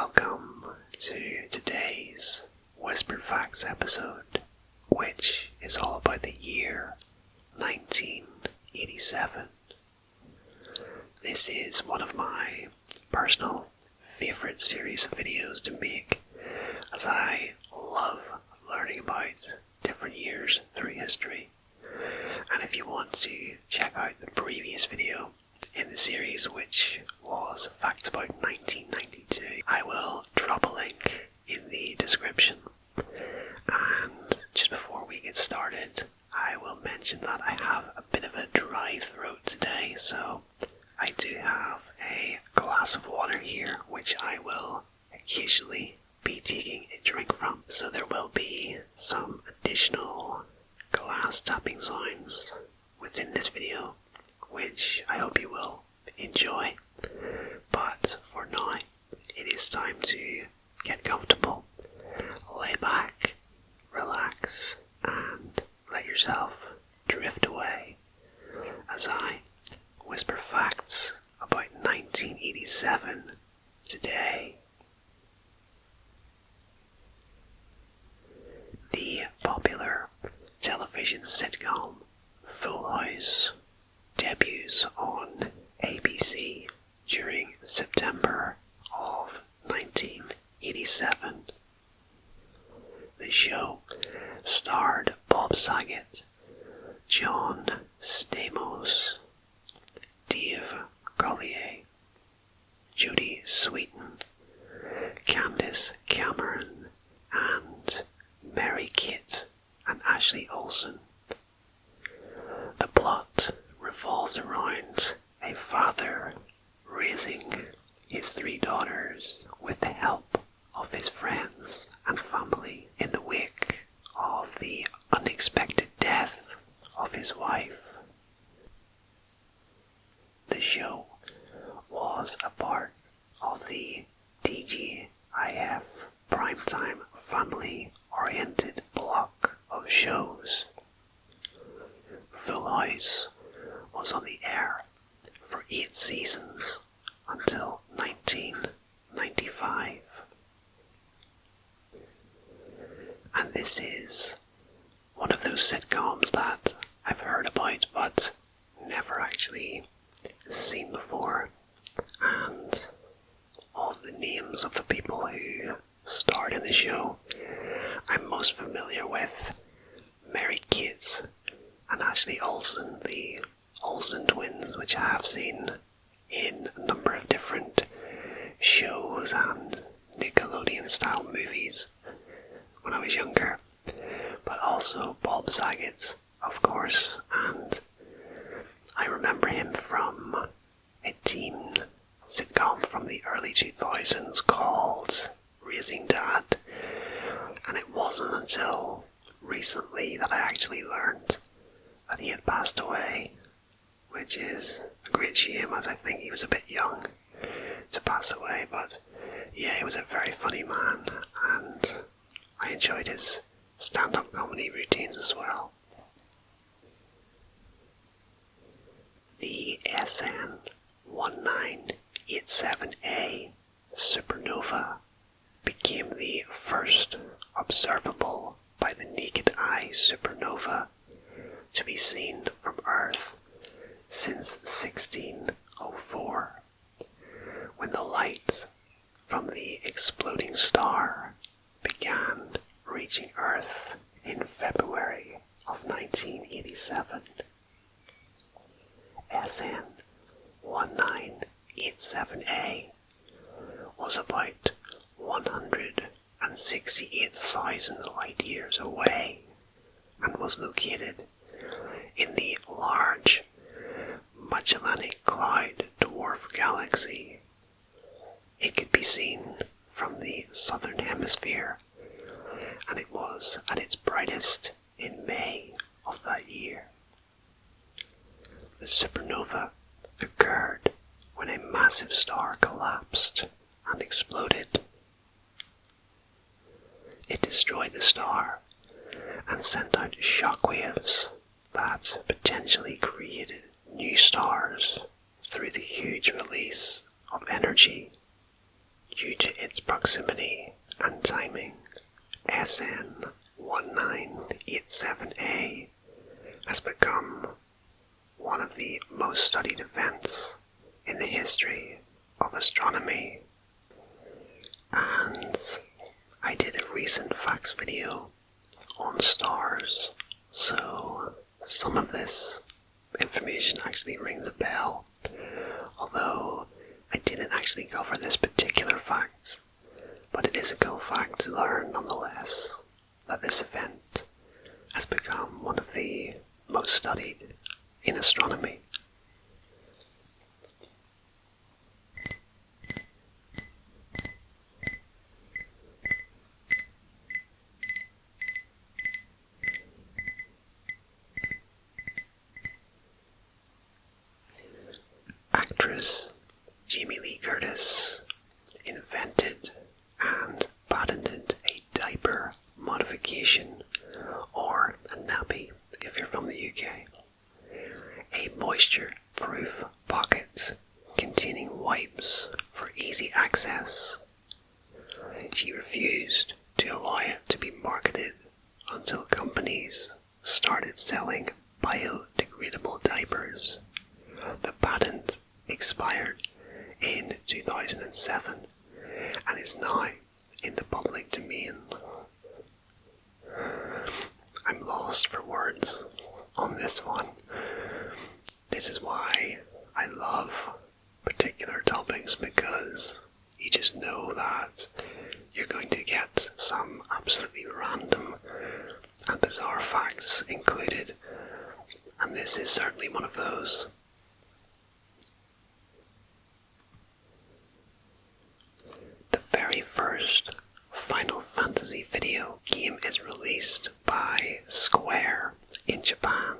welcome to today's Whispered Facts episode, which is all about the year 1987. This is one of my personal favourite series of videos to make, as I love learning about different years through history. And if you want to check out the previous video in the series, which was Facts About 1992, I will drop a link in the description. And just before we get started, I will mention that I have a bit of a dry throat today, so I do have a glass of water here, which I will occasionally be taking a drink from. So there will be some additional glass tapping sounds within this video, which I hope you will enjoy. But for now, it is time to get comfortable, lay back, relax, and let yourself drift away as I whisper facts about 1987 today. The popular television sitcom Full House debuts on ABC during September of 1987. The show starred Bob Saget, John Stamos, Dave Collier, Jodie Sweetin, Candace Cameron, and Mary Kate and Ashley Olsen. The plot revolves around a father raising his three daughters with the help of his friends and family in the wake of the unexpected death of his wife. The show was a part of the TGIF primetime family-oriented block of shows. Full House was on the air for 8 seasons until 1995. And this is one of those sitcoms that I've heard about but never actually seen before. And of the names of the people who starred in the show, I'm most familiar with Mary Kate and Ashley Olsen, the Olsen twins, which I have seen in a number of different shows and Nickelodeon-style movies when I was younger. But also Bob Saget, of course, and I remember him from a teen sitcom from the early 2000s called Raising Dad, and it wasn't until recently that I actually learned that he had passed away, which is a great shame, as I think he was a bit young to pass away. But yeah, he was a very funny man, and I enjoyed his stand-up comedy routines as well. The Sn1987a Supernova became the first observable by the naked eye supernova to be seen from Earth since 1604, when the light from the exploding star began reaching Earth in February of 1987. Sn1987a was about 168,000 light years away and was located in the large Magellanic Cloud dwarf galaxy. It could be seen from the southern hemisphere, and it was at its brightest in May of that year. The supernova occurred when a massive star collapsed and exploded. It destroyed the star and sent out shockwaves that potentially created new stars through the huge release of energy. due to its proximity and timing, Sn1987a has become one of the most studied events in the history of astronomy. And I did a recent facts video on stars, so some of this information actually rings a bell, although I didn't actually cover this particular fact, but it is a cool fact to learn nonetheless, that this event has become one of the most studied in astronomy. Actress Jamie Lee Curtis invented and patented a diaper modification, or a nappy if you're from the UK. A moisture-proof pocket containing wipes for easy access. She refused to allow it to be marketed until companies started selling biodegradable diapers. The patent expired in 2007 and is now in the public domain. I'm lost for words on this one. This is why I love particular topics, because you just know that you're going to get some absolutely random and bizarre facts included, and this is certainly one of those. The very first Final Fantasy video game is released by Square in Japan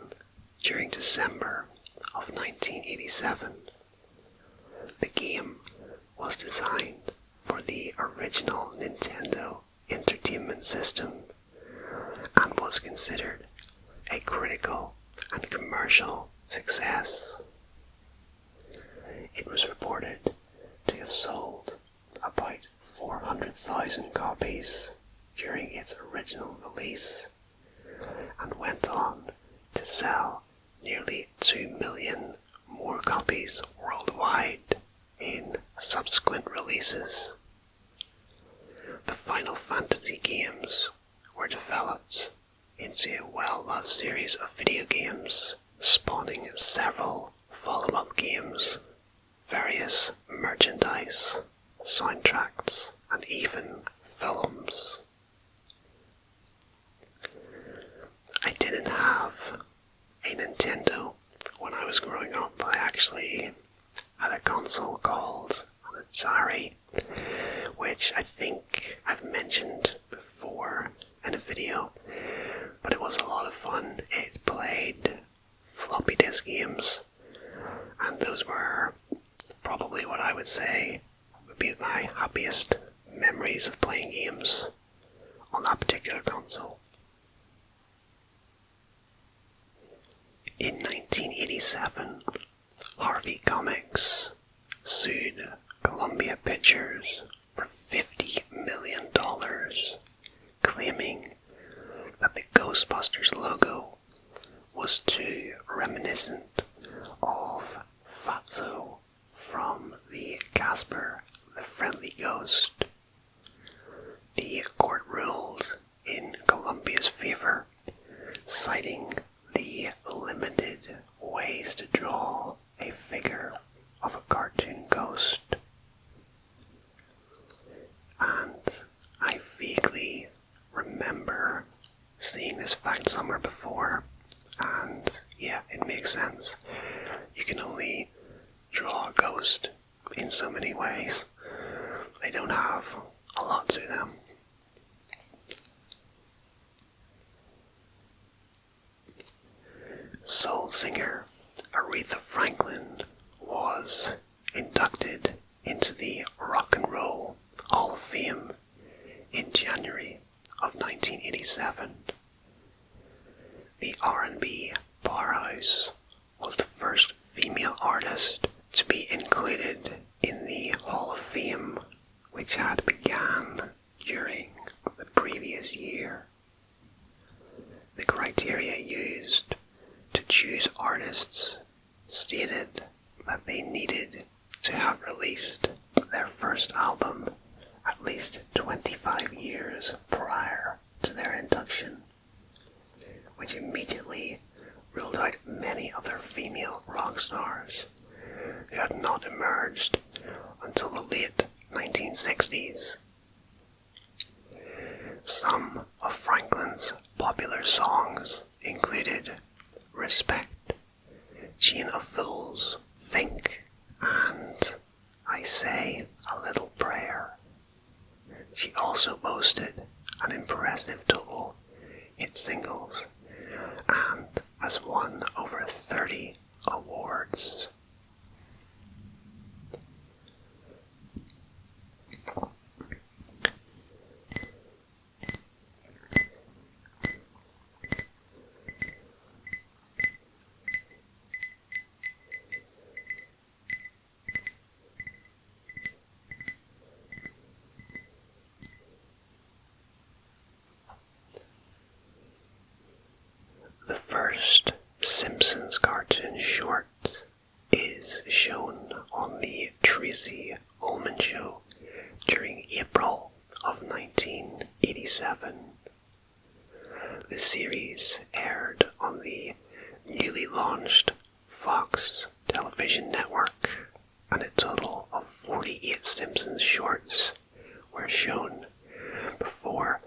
during December of 1987. The game was designed for the original Nintendo Entertainment System and was considered a critical and commercial success. It was reported to have sold about 400,000 copies during its original release, and went on to sell nearly 2 million more copies worldwide in subsequent releases. The Final Fantasy games were developed into a well-loved series of video games, spawning several follow-up games, various merchandise, soundtracks, and even films. I didn't have a Nintendo when I was growing up. I actually had a console called an Atari, which I think I've mentioned before in a video, but it was a lot of fun. It played floppy disk games, and those were probably what I would say would be my happiest memories of playing games on that particular console. In 1987, Harvey Comics sued Columbia Pictures for $50 million, claiming that the Ghostbusters logo was too reminiscent of Fatso from the Casper the Friendly Ghost. The court ruled in Columbia's favor, citing the limited ways to draw a figure of a cartoon ghost. And I vaguely remember seeing this fact somewhere before, and yeah, it makes sense. You can only draw a ghost in so many ways. They don't have a lot to them. Soul singer Aretha Franklin was inducted into the Rock and Roll Hall of Fame in January of 1987. The R&B powerhouse was the first female artist to be included in the Hall of Fame, which had begun during the previous year. The criteria used to choose artists stated that they needed to have released their first album at least 25 years prior to their induction, which immediately ruled out many other female rock stars who had not emerged until the late 1960s. Some of Franklin's popular songs included Respect, Chain of Fools, Think, and I Say a Little Prayer. She also boasted an impressive total hit singles and has won over 30 awards. The first Simpsons cartoon short is shown on the Tracey Ullman Show during April of 1987. The series aired on the newly launched Fox television network, and a total of 48 Simpsons shorts were shown before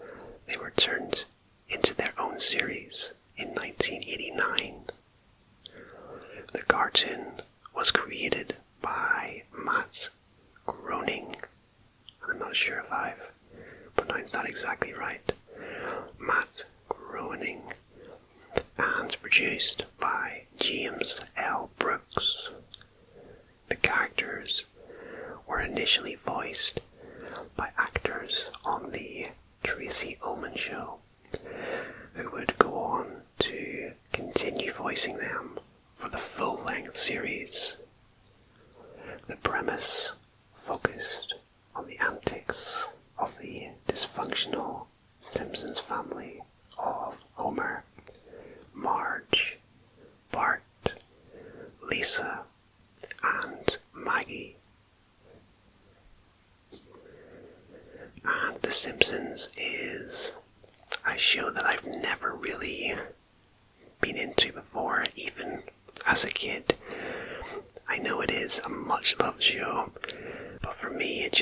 they were turned into their own series in 1989. The cartoon was created by Matt Groening. I'm not sure if I've pronounced that exactly right. Matt Groening, and produced by James L. Brooks. The characters were initially voiced by actors on the Tracey Ullman Show, who would go on to continue voicing them for the full-length series. The premise focused on the antics of the dysfunctional Simpsons family of Homer, Marge, Bart, Lisa, and Maggie. And The Simpsons is a show that I've never really been into before, even as a kid. I know it is a much-loved show, but for me it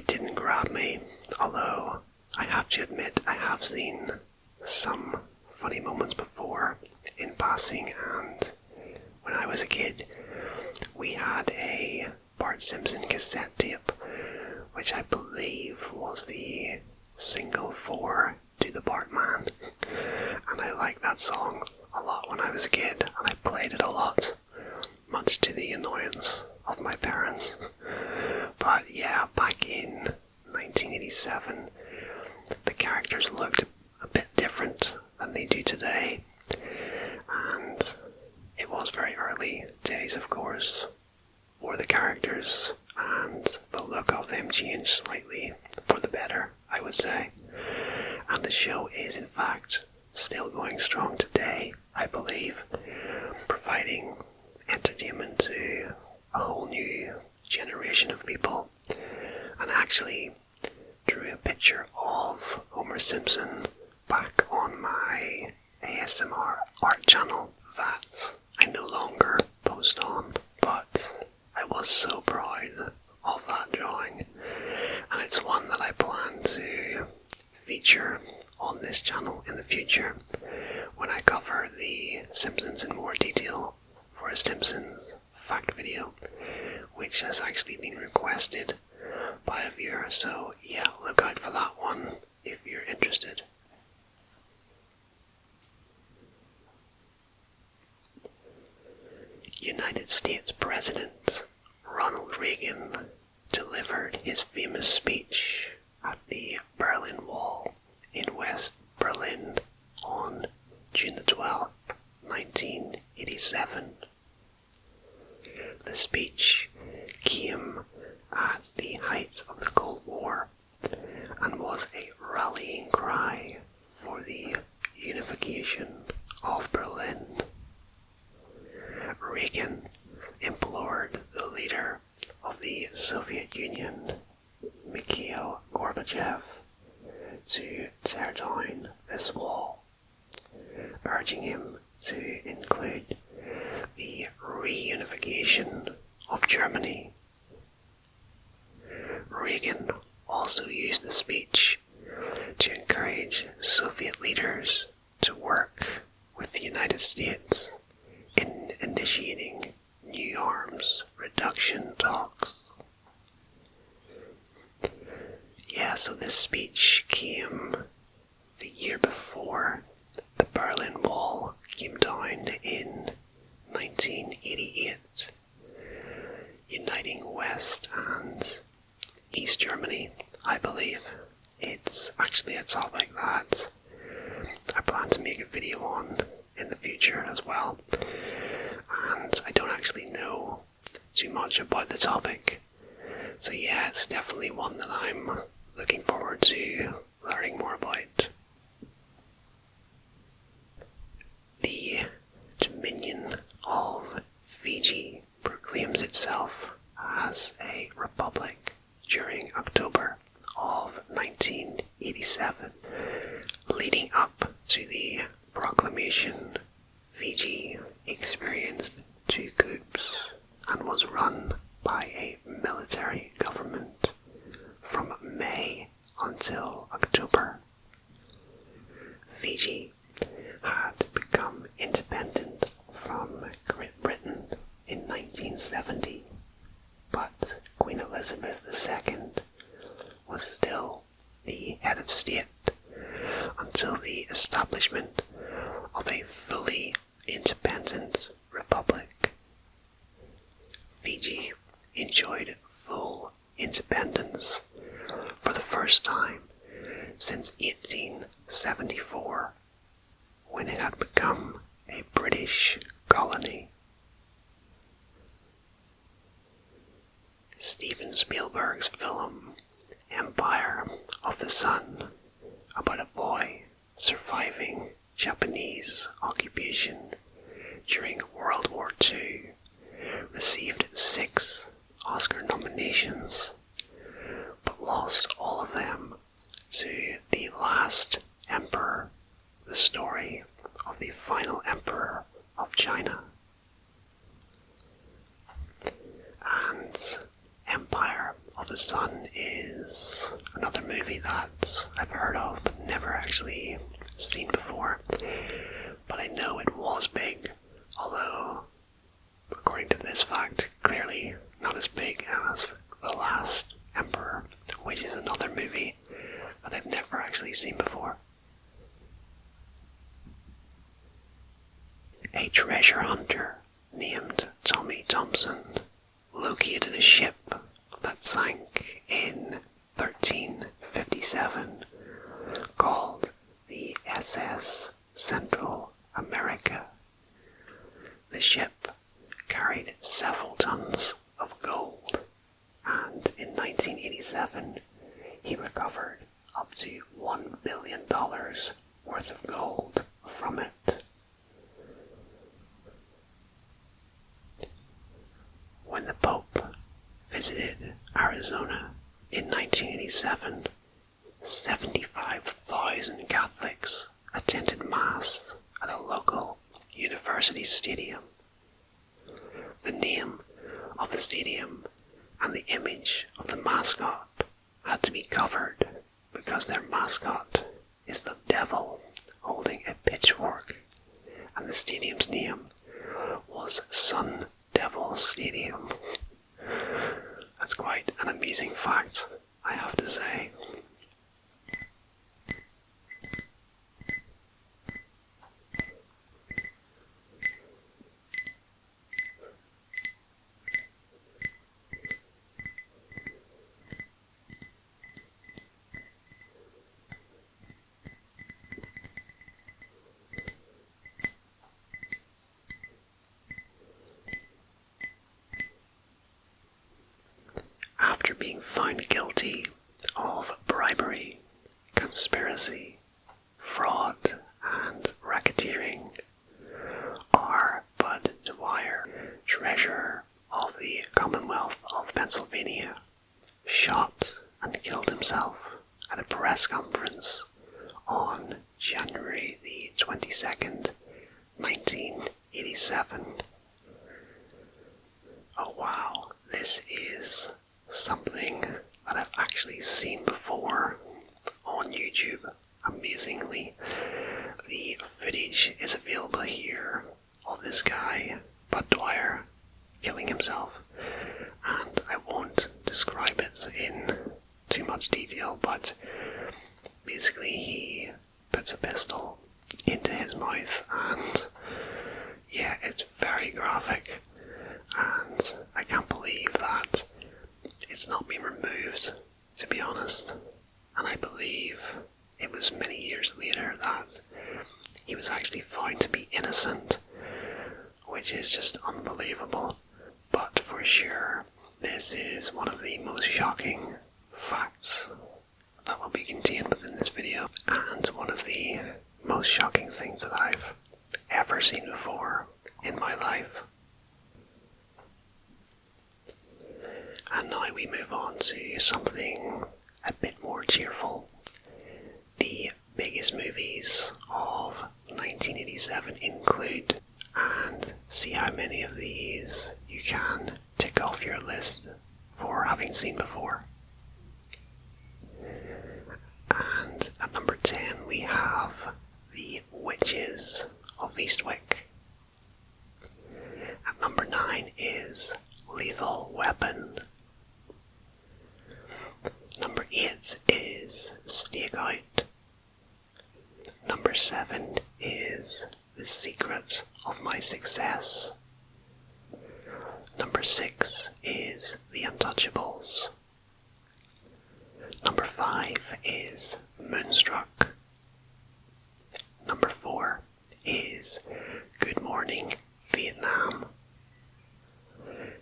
didn't grab me, although I have to admit I have seen some funny moments before in passing, and when I was a kid we had a Bart Simpson cassette tape, which I believe was the single for Do the Bartman, and I liked that song a lot when I was a kid, and I played it a lot, much to the annoyance of my parents. But yeah, back in 1987, the characters looked a bit different than they do today, and it was very early days, of course, for the characters, and the look of them changed slightly for the better, I would say. And the show is in fact still going strong today, I believe, providing entertainment to a whole new generation of people. And actually drew a picture of Homer Simpson back on my ASMR art channel that I no longer post on, but I was so proud of that drawing, and it's one that I plan to feature on this channel in the future when I cover the Simpsons in more detail for a Simpsons fact video, which has actually been requested by a viewer, so yeah, look out for that one if you're interested. United States President Ronald Reagan delivered his famous speech at the Berlin Wall in West Berlin on June the 12th, 1987. The speech came at the height of the Cold War. Khrushchev to tear down this wall, urging him to include the reunification of Germany. Reagan also used the speech to encourage Soviet leaders to work with the United States in initiating new arms reduction talks. Yeah, so this speech came the year before the Berlin Wall came down in 1988, uniting West and East Germany, I believe. It's actually a topic that I plan to make a video on in the future as well, and I don't actually know too much about the topic, so yeah, it's definitely one that I'm looking forward to learning more about. The Dominion of Fiji proclaims itself as a republic during October of 1987. Leading up to the proclamation, Fiji experienced 2 coups and was run by a military government from May until October. Fiji had become independent from Great Britain in 1970, but Queen Elizabeth II was still the head of state until the establishment of a fully independent republic. Fiji enjoyed full independence for the first time since 1874, when it had become a British colony. Steven Spielberg's film Empire of the Sun, about a boy surviving Japanese occupation during World War II, received 6 Oscar nominations, but lost all of them to The Last Emperor, the story of the final emperor of China. And Empire of the Sun is another movie that I've heard of but never actually seen before. But I know it was big, although, according to this fact, clearly not as big as The Last Emperor, which is another movie that I've never actually seen before. A treasure hunter named Tommy Thompson located a ship that sank in 1357 called the SS Central America. The ship carried several tons of gold, and in 1987 he recovered up to $1 billion worth of gold from it. When the Pope visited Arizona in 1987, 75,000 Catholics attended Mass at a local university stadium. The name of the stadium and the image of the mascot had to be covered because their mascot is the devil holding a pitchfork, and the stadium's name was Sun Devil Stadium. That's quite an amusing fact, I have to say. After being found guilty of bribery, conspiracy, fraud, and racketeering, R. Bud Dwyer, Treasurer of the Commonwealth of Pennsylvania, shot and killed himself at at a press conference on January the 22nd, 1987. Oh wow, this is something that I've actually seen before on YouTube. Amazingly, the footage is available here of this guy, Bud Dwyer, killing himself, and I won't describe it in too much detail, but basically he puts a pistol into his mouth, and yeah, it's very graphic, and I can't believe that it's not been removed, to be honest. And I believe it was many years later that he was actually found to be innocent, which is just unbelievable. But for sure, this is one of the most shocking facts that will be contained within this video, and one of the most shocking things that I've ever seen before in my life. And now we move on to something a bit more cheerful. The biggest movies of 1987 include, and see how many of these you can tick off your list for having seen before. And at number 10 we have The Witches of Eastwick. At number 9 is Lethal Weapon. Number 8 is Stakeout. Number 7 is The Secret of My Success. Number 6 is The Untouchables. Number 5 is Moonstruck. Number 4 is Good Morning, Vietnam.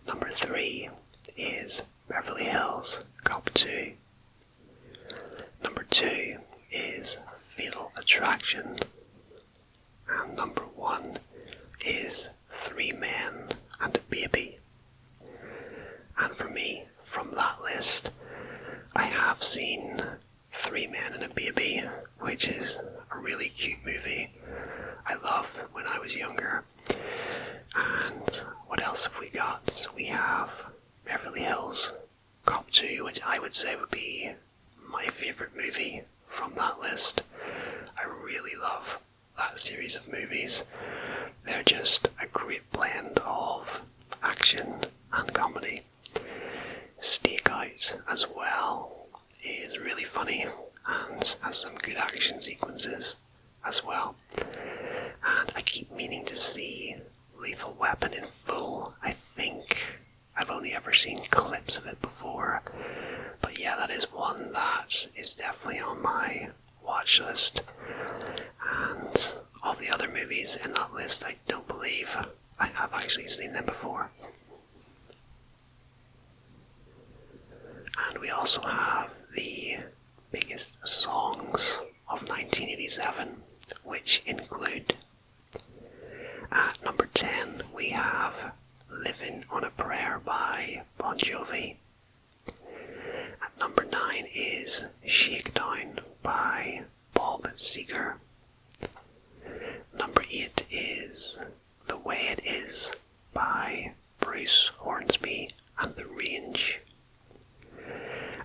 Number 3 is Beverly Hills Cop 2. Number 2 is Fatal Attraction. And number 1 is 3 Men and a Baby. And for me, from that list, I have seen 3 Men and a Baby, which is a really cute movie I loved when I was younger. And what else have we got? So we have Beverly Hills Cop 2, which I would say would be my favourite movie from that list. I really love that series of movies. They're just a great blend of action and comedy. Stakeout as well is really funny and has some good action sequences as well. And I keep meaning to see Lethal Weapon in full. I think I've only ever seen clips of it before, but yeah, that is one that is definitely on my watch list. And of the other movies in that list, I don't believe I have actually seen them before. And we also have the biggest songs of 1987, which include, at number 10 we have Living on a Prayer by Bon Jovi. At number 9 is Shakedown by Bob Seger. Number 8 is The Way It Is by Bruce Hornsby and The Range.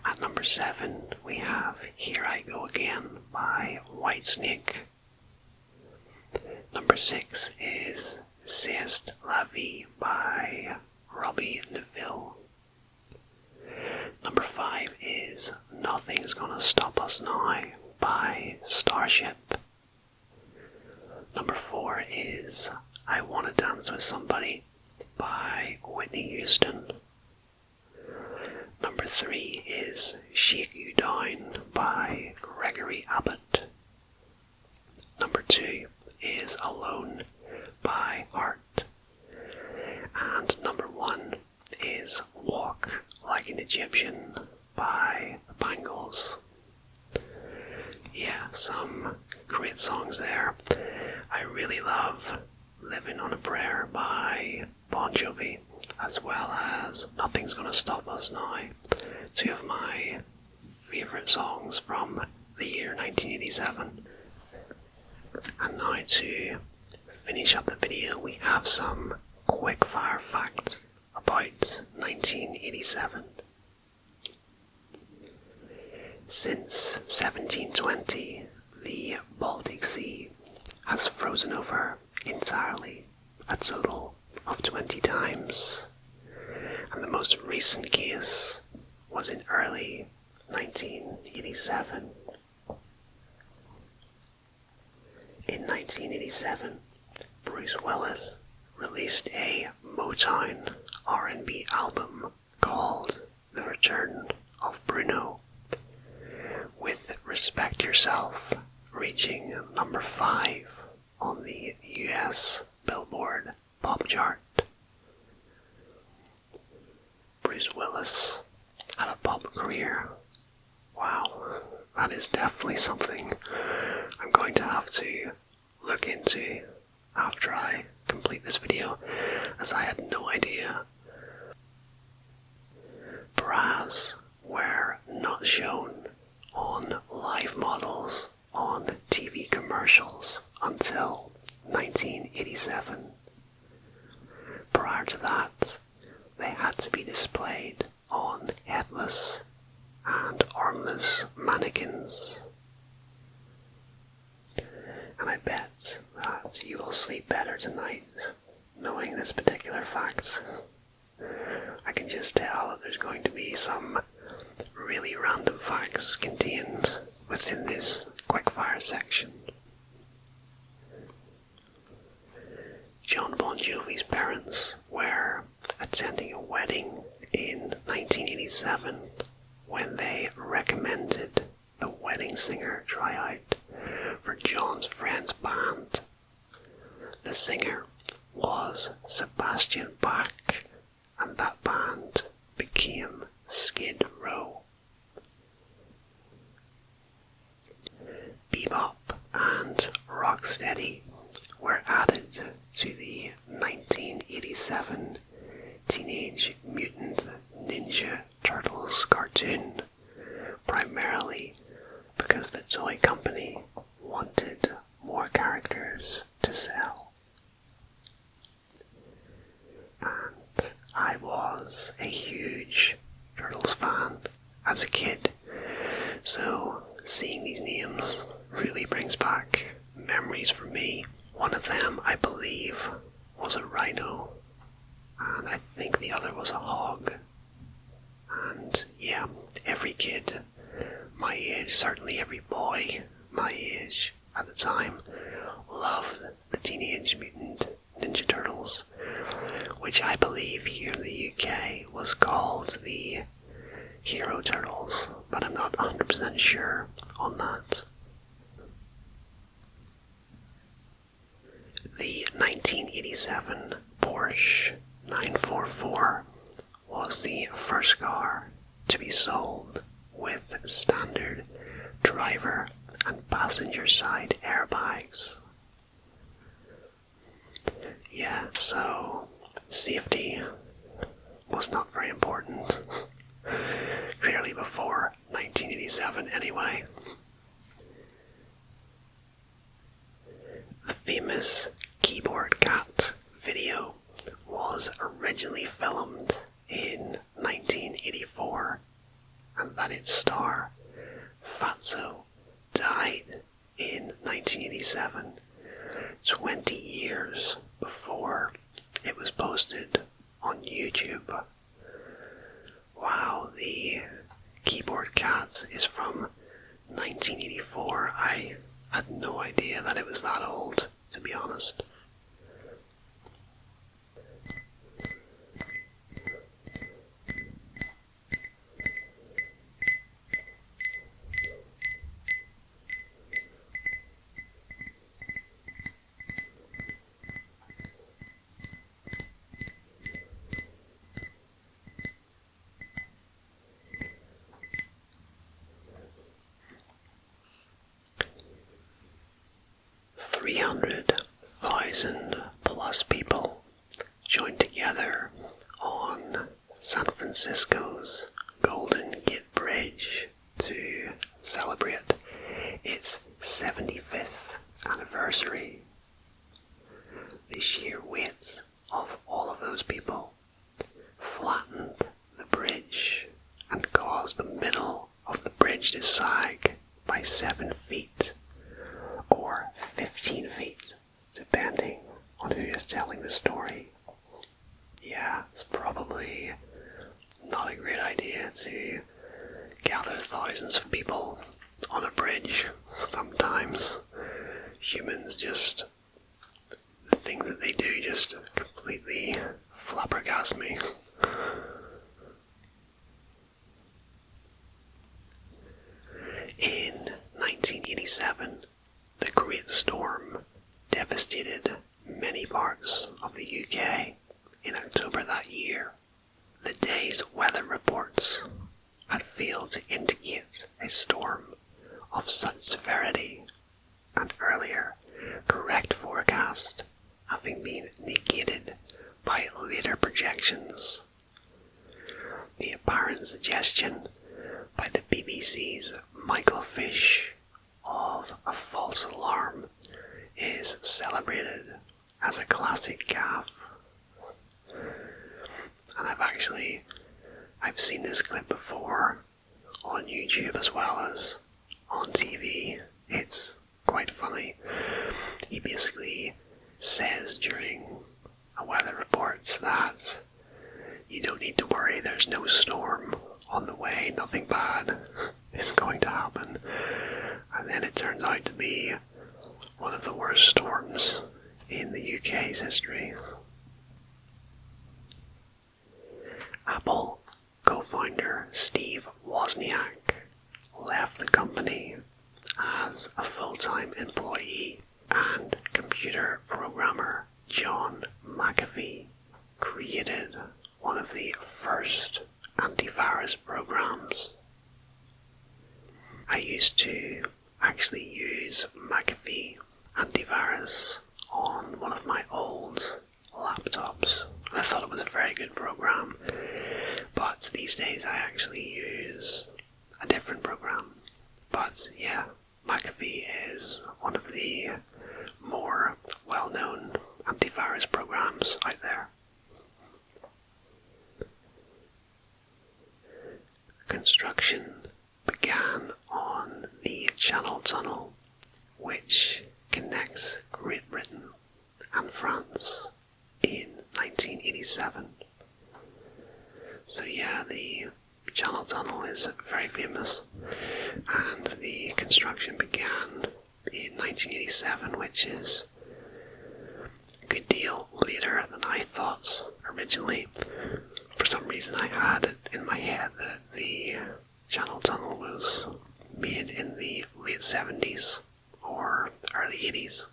At number 7 we have Here I Go Again by Whitesnake. Number 6 is C'est La Vie by Robbie Neville. Number 5 is Nothing's Gonna Stop Us Now by Starship. Number 4 is I Wanna Dance With Somebody by Whitney Houston. Number 3 is Shake You Down by Gregory Abbott. Number 2 is Alone by Heart. And number 1 is Walk Like an Egyptian by the Bangles. Yeah, some great songs there. I really love Living on a Prayer by Bon Jovi, as well as Nothing's Gonna Stop Us Now. Two of my favourite favourite songs from the year 1987. And now to finish up the video, we have some quick-fire facts about 1987. Since 1720, the Baltic Sea has frozen over entirely, a total of 20 times, and the most recent case was in early 1987. In 1987, Bruce Willis released a Motown R&B album called The Return of Bruno, with Respect Yourself reaching number 5 on the US Billboard pop chart. Bruce Willis had a pop career. Wow, that is definitely something I'm going to have to look into after I complete this video, as I had no idea. Bras were not shown on live models on TV commercials until 1987. Prior to that, they had to be displayed on headless and armless mannequins. And I bet that you will sleep better tonight knowing this particular fact. I can just tell that there's going to be some really random facts contained within this quickfire section. John Bon Jovi's parents were attending a wedding in 1987 when they recommended the wedding singer try out for John's friend's band. The singer was Sebastian Bach, and that band became Skid Row. Bebop and Rocksteady were added to the 1987 Teenage Mutant Ninja Turtles cartoon, primarily because the toy company wanted more characters to sell. And I was a huge Turtles fan as a kid, so seeing these names really brings back memories for me. One of them, I believe, was a rhino, and I think the other was a hog. And yeah, every kid my age, certainly every boy my age at the time, loved the Teenage Mutant Ninja Turtles, which I believe here in the UK was called the Hero Turtles, but I'm not 100% sure on that. The 1987 Porsche 944 was the first car to be sold with standard driver and passenger side airbags. Yeah, so safety was not very important. Clearly before 1987 anyway. The famous Keyboard Cat video was originally filmed in 1984, and that its star, Fatso, died in 1987, 20 years before it was posted on YouTube. Wow, the Keyboard Cat is from 1984. I had no idea that it was that old, to be honest. plus people joined together on San Francisco's Golden Gate Bridge to celebrate its 75th anniversary. The sheer weight of all of those people flattened the bridge and caused the middle of the bridge to sag by 7 feet, or 15 feet, depending on who is telling the story. Yeah, it's probably not a great idea to gather thousands of people on a bridge. Sometimes humans just, the things that they do just completely flabbergast me. In 1987, the Great Storm devastated many parts of the UK in October that year. The day's weather reports had failed to indicate a storm of such severity, and earlier correct forecast having been negated by later projections. The apparent suggestion by the BBC's Michael Fish of a false alarm is celebrated as a classic gaffe. And I've seen this clip before on YouTube as well as on TV. It's quite funny. He basically says during a weather report that you don't need to worry, there's no storm on the way, nothing bad is going to happen. And then it turns out to be one of the worst storms in the UK's history. Apple co-founder Steve Wozniak left the company as a full-time employee, and computer programmer John McAfee created one of the first antivirus programs. I used to actually use McAfee antivirus on one of my old laptops. I thought it was a very good program, but these days I actually use a different program. But yeah, McAfee is one of the more well-known antivirus programs out there. Construction began on the Channel Tunnel, which connects Great Britain and France, in 1987. So yeah, the Channel Tunnel is very famous, and the construction began in 1987, which is a good deal later than I thought originally. For some reason I had it in my head that the Channel Tunnel was made in the late 70s or early 80s.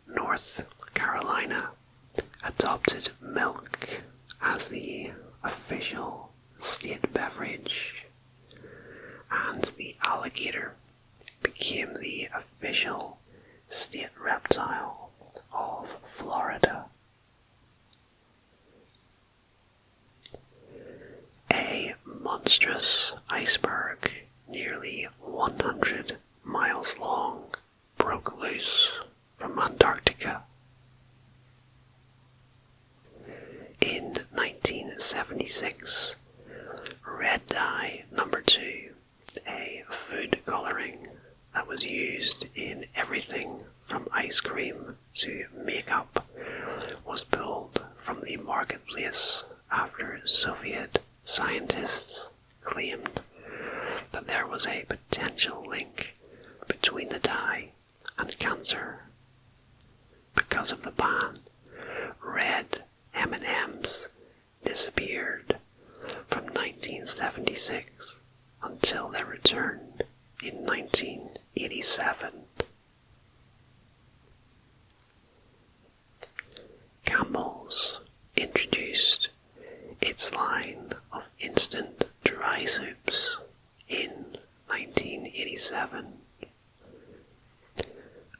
North Carolina adopted milk as the official state beverage, and the alligator became the official state reptile of Florida. A monstrous iceberg, nearly 100 miles long, broke loose from Antarctica. In 1976, red dye number 2, a food colouring that was used in everything from ice cream to makeup, was pulled from the marketplace after Soviet scientists claimed that there was a potential link between the dye and cancer. Because of the ban, red M&Ms disappeared from 1976 until their return in 1987. Campbell's introduced its line of instant dry soups in 1987.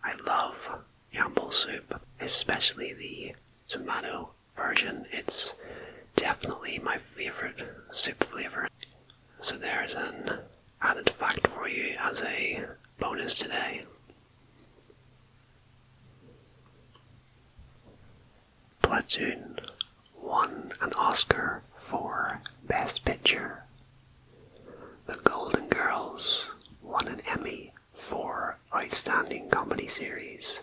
I love Campbell's soup, especially the tomato version. It's definitely my favourite soup flavour. So there's an added fact for you as a bonus today. Platoon won an Oscar for Best Picture. The Golden Girls won an Emmy for Outstanding Comedy Series.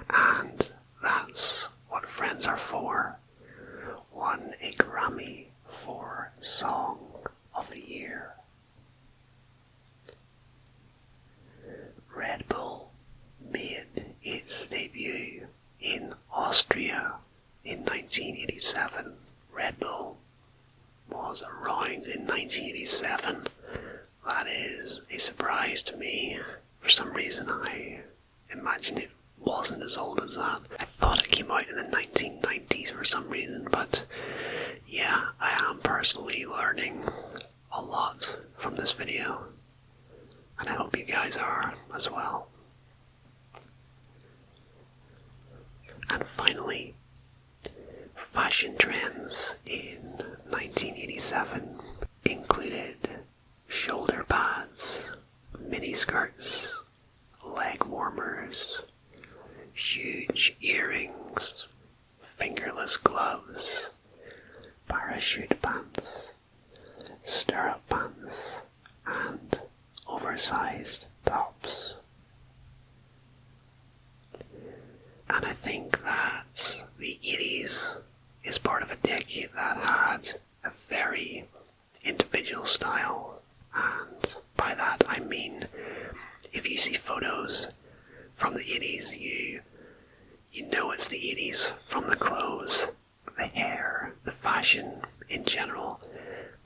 And That's What Friends Are For won a Grammy for Song of the Year. Red Bull made its debut in Austria in 1987. Red Bull was around in 1987. That is a surprise to me. For some reason I imagine it wasn't as old as that. I thought it came out in the 1990s for some reason, but yeah, I am personally learning a lot from this video, and I hope you guys are as well. And finally, fashion trends in 1987 included shoulder pads, mini skirts, leg warmers, huge earrings, fingerless gloves, parachute pants, stirrup pants, and oversized tops. And I think that the 80s is part of a decade that had a very individual style, and by that I mean if you see photos from the 80s, you know it's the 80s from the clothes, the hair, the fashion in general.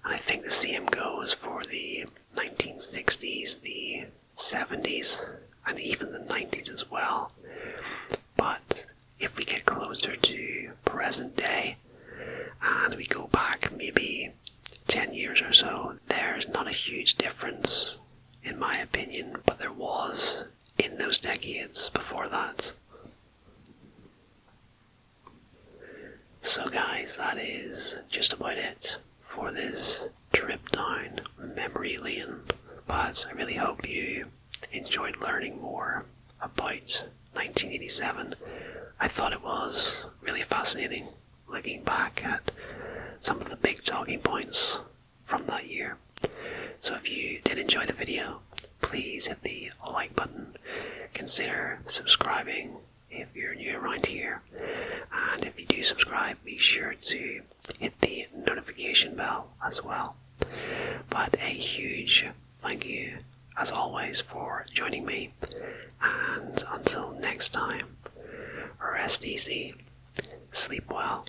And I think the same goes for the 1960s, the 70s, and even the 90s as well. But if we get closer to present day, and we go back maybe 10 years or so, there's not a huge difference, in my opinion, but there was in those decades before that. So guys, that is just about it for this trip down memory lane, but I really hope you enjoyed learning more about 1987. I thought it was really fascinating looking back at some of the big talking points from that year. So if you did enjoy the video, please hit the like button, consider subscribing if you're new around here, and if you do subscribe, be sure to hit the notification bell as well. But a huge thank you as always for joining me, and until next time, rest easy, sleep well,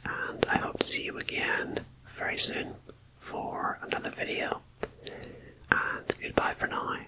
and I hope to see you again very soon for another video, and goodbye for now.